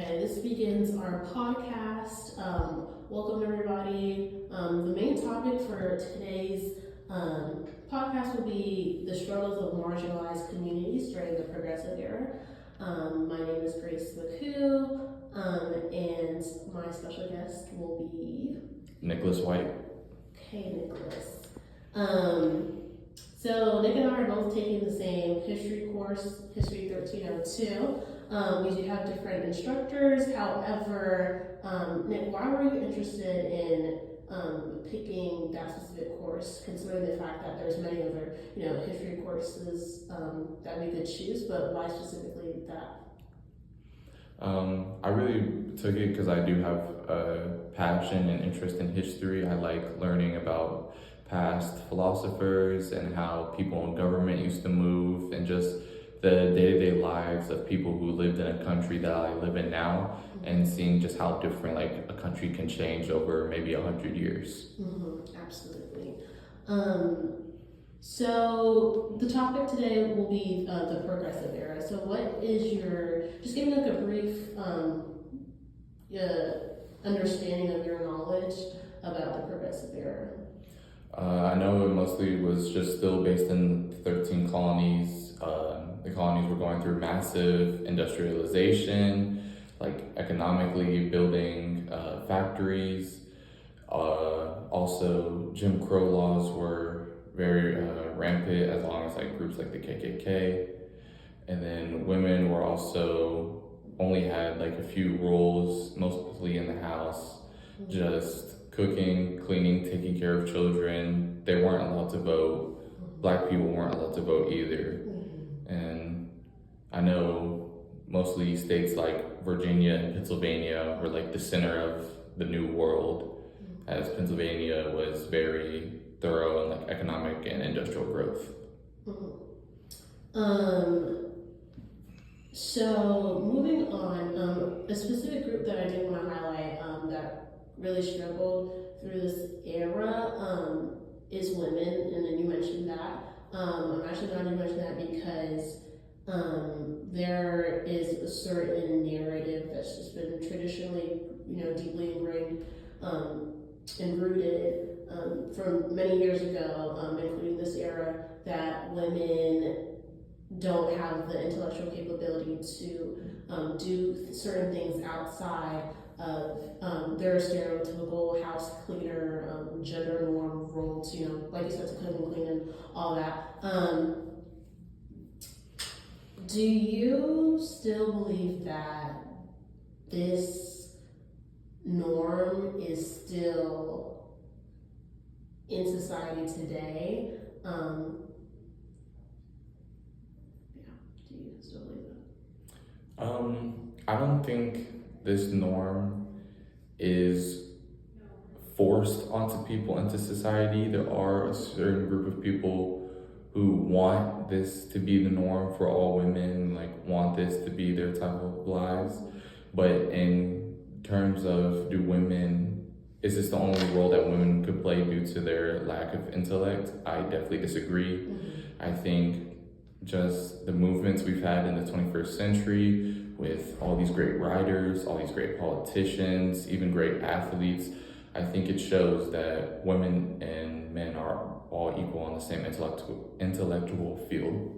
Okay, this begins our podcast. Welcome everybody. The main topic for today's podcast will be the struggles of marginalized communities during the progressive era. My name is Grace McHugh, and my special guest will be Nicholas White. Okay, Nicholas. So Nick and I are both taking the same history course, History 1302. We do have different instructors. However, Nick, why were you interested in picking that specific course, considering the fact that there's many other, history courses that we could choose, but why specifically that? I really took it because I do have a passion and interest in history. I like learning about past philosophers and how people in government used to move, and just the day-to-day lives of people who lived in a country that I live in now, and seeing just how different a country can change over maybe 100 years. Absolutely. So the topic today will be the progressive era. So what is just give me a brief understanding of your knowledge about the progressive era. I know it mostly was just still based in 13 colonies. The colonies were going through massive industrialization, economically building factories. Also, Jim Crow laws were very rampant, as long as groups like the KKK. And then women were also only had a few roles, mostly in the house, just cooking, cleaning, taking care of children. They weren't allowed to vote. Black people weren't allowed to vote either. And I know mostly states like Virginia and Pennsylvania were the center of the New World, as Pennsylvania was very thorough in economic and industrial growth. So moving on, a specific group that I do want to highlight that really struggled through this era is women, and then you mentioned that. I'm actually glad you mentioned that because there is a certain narrative that's just been traditionally, deeply ingrained and rooted from many years ago, including this era, that women don't have the intellectual capability to do certain things outside of their stereotypical house cleaner, gender norm roles, like you said, to cook and clean and all that. Do you still believe that this norm is still in society today? Do you still believe that? I don't think this norm is forced onto people, into society. There are a certain group of people who want this to be the norm for all women, want this to be their type of lives. But in terms of is this the only role that women could play due to their lack of intellect? I definitely disagree. I think just the movements we've had in the 21st century, with all these great writers, all these great politicians, even great athletes, I think it shows that women and men are all equal on the same intellectual field.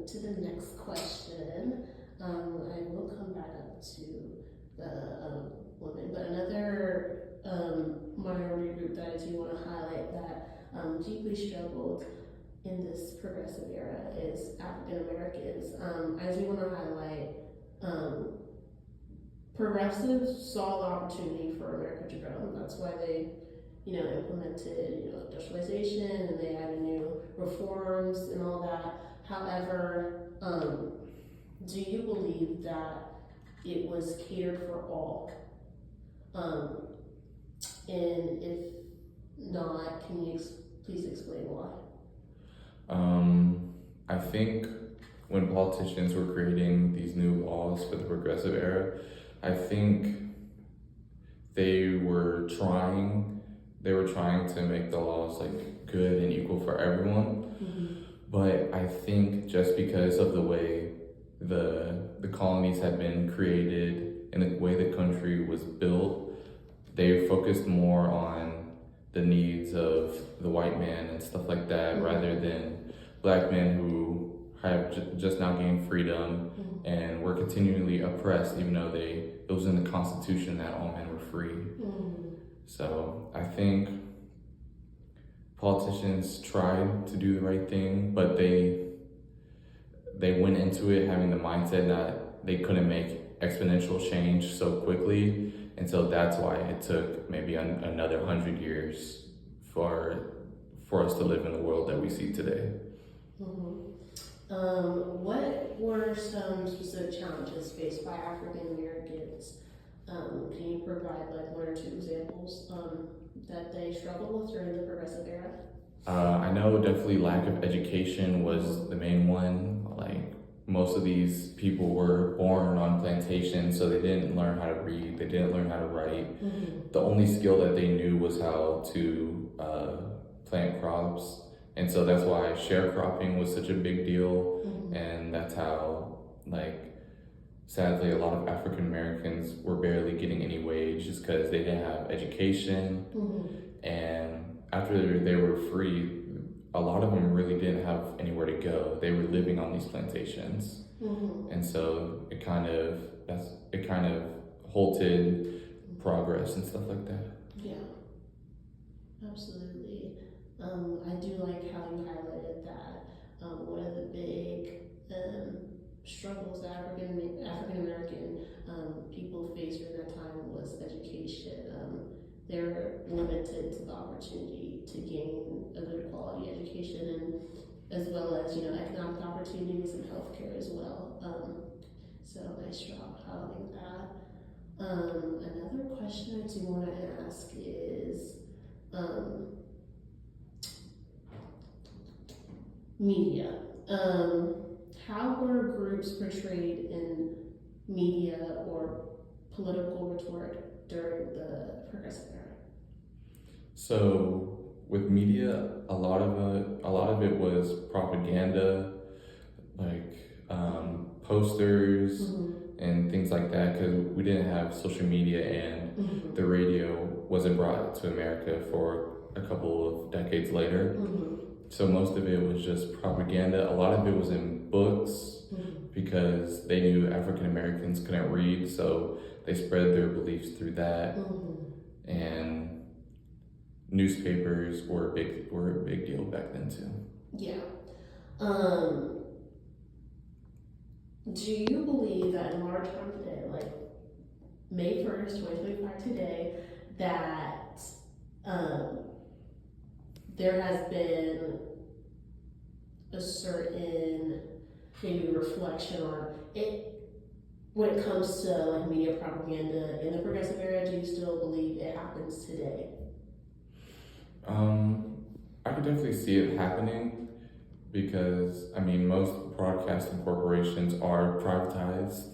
To the next question, I will come back up to the women, but another minority group that I do want to highlight that deeply struggled in this progressive era is African Americans. I do want to highlight progressives saw the opportunity for America to grow. That's why they, implemented, industrialization, and they added new reforms and all that. However, do you believe that it was catered for all? And if not, can you please explain why? I think when politicians were creating these new laws for the progressive era, I think they were trying to make the laws good and equal for everyone. But I I think just because of the way the colonies had been created and the way the country was built, they focused more on the needs of the white man and stuff like that, rather than black men who have just now gained freedom and were continually oppressed, even though it was in the Constitution that all men were free. So I think politicians tried to do the right thing, but they went into it having the mindset that they couldn't make exponential change so quickly, and so that's why it took maybe another 100 years for us to live in the world that we see today. What were some specific challenges faced by African Americans? Can you provide like one or two examples that they struggled with during the Progressive Era? I know definitely lack of education was the main one. Like, most of these people were born on plantations, so they didn't learn how to read, they didn't learn how to write. The only skill that they knew was how to plant crops, and so that's why sharecropping was such a big deal. And that's how, like, sadly, a lot of African Americans were barely getting any wage just because they didn't have education. And after they were free, a lot of them really didn't have anywhere to go. They were living on these plantations. And so it kind of halted progress and stuff like that. Yeah, absolutely. I do like how you highlighted that one of the big struggles that African American people faced during that time was education. They're limited to the opportunity to gain a good quality education, and as well as economic opportunities and healthcare as well. So nice job highlighting that. Another question I do want to ask is media. How were groups portrayed in media or political rhetoric during the Progressive Era? So with media, a lot of it was propaganda, like posters and things like that, because we didn't have social media, and the radio wasn't brought to America for a couple of decades later. So most of it was just propaganda. A lot of it was in books, because they knew African Americans couldn't read, so they spread their beliefs through that. And newspapers were a big deal back then too. Yeah. Do you believe that in our time today, like May 1st, 2025 today, that there has been a certain maybe reflection on it when it comes to like media propaganda in the Progressive Era? Do you still believe it happens today? I could definitely see it happening, because most broadcasting corporations are privatized,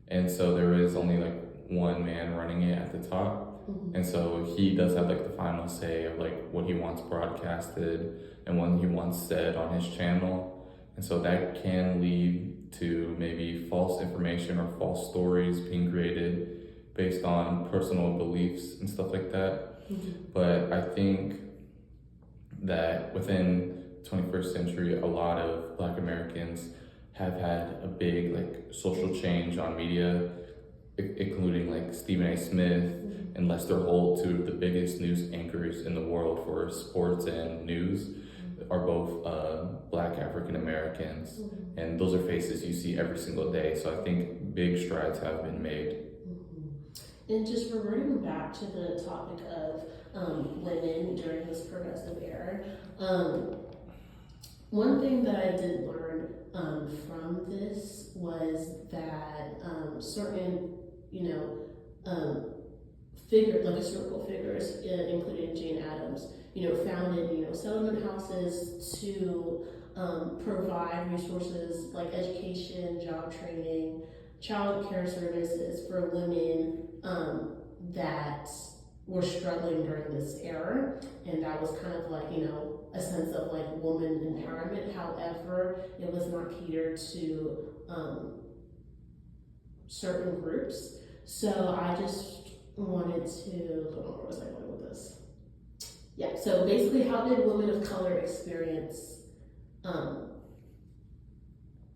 and so there is only like one man running it at the top. And so he does have like the final say of like what he wants broadcasted and what he wants said on his channel. And so that can lead to maybe false information or false stories being created based on personal beliefs and stuff like that. But I think that within 21st century, a lot of Black Americans have had a big like social change on media, including like Stephen A. Smith and Lester Holt, two of the biggest news anchors in the world for sports and news, are both Black African Americans, and those are faces you see every single day. So I think big strides have been made. And just reverting back to the topic of women during this Progressive Era, one thing that I did learn from this was that certain, historical figures, including Jane Addams, founded, settlement houses to provide resources like education, job training, child care services for women that were struggling during this era. And that was kind of like, a sense of like woman empowerment. However, it was not catered to certain groups. So I just wanted to, hold on, where was I going with this? Yeah, so basically, how did women of color experience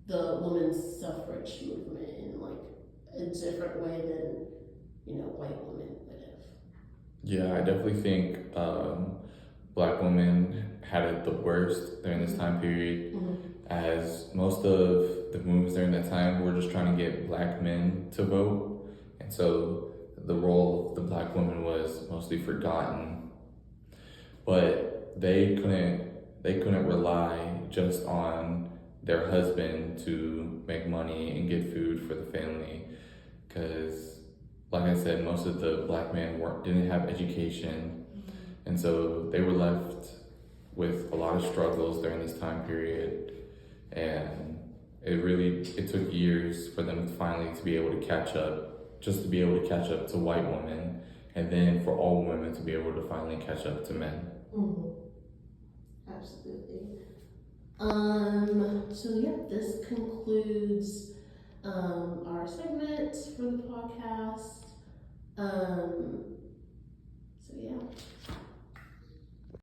the women's suffrage movement in like a different way than, white women would have? Yeah, I definitely think Black women had it the worst during this time period, as most of the movements during that time were just trying to get Black men to vote, and so the role of the Black woman was mostly forgotten. But they couldn't rely just on their husband to make money and get food for the family, because, like I said, most of the Black men didn't have education, and so they were left with a lot of struggles during this time period, and it took years for them finally to be able to catch up, just to be able to catch up to white women, and then for all women to be able to finally catch up to men. Absolutely. So yeah, this concludes our segment for the podcast. So yeah.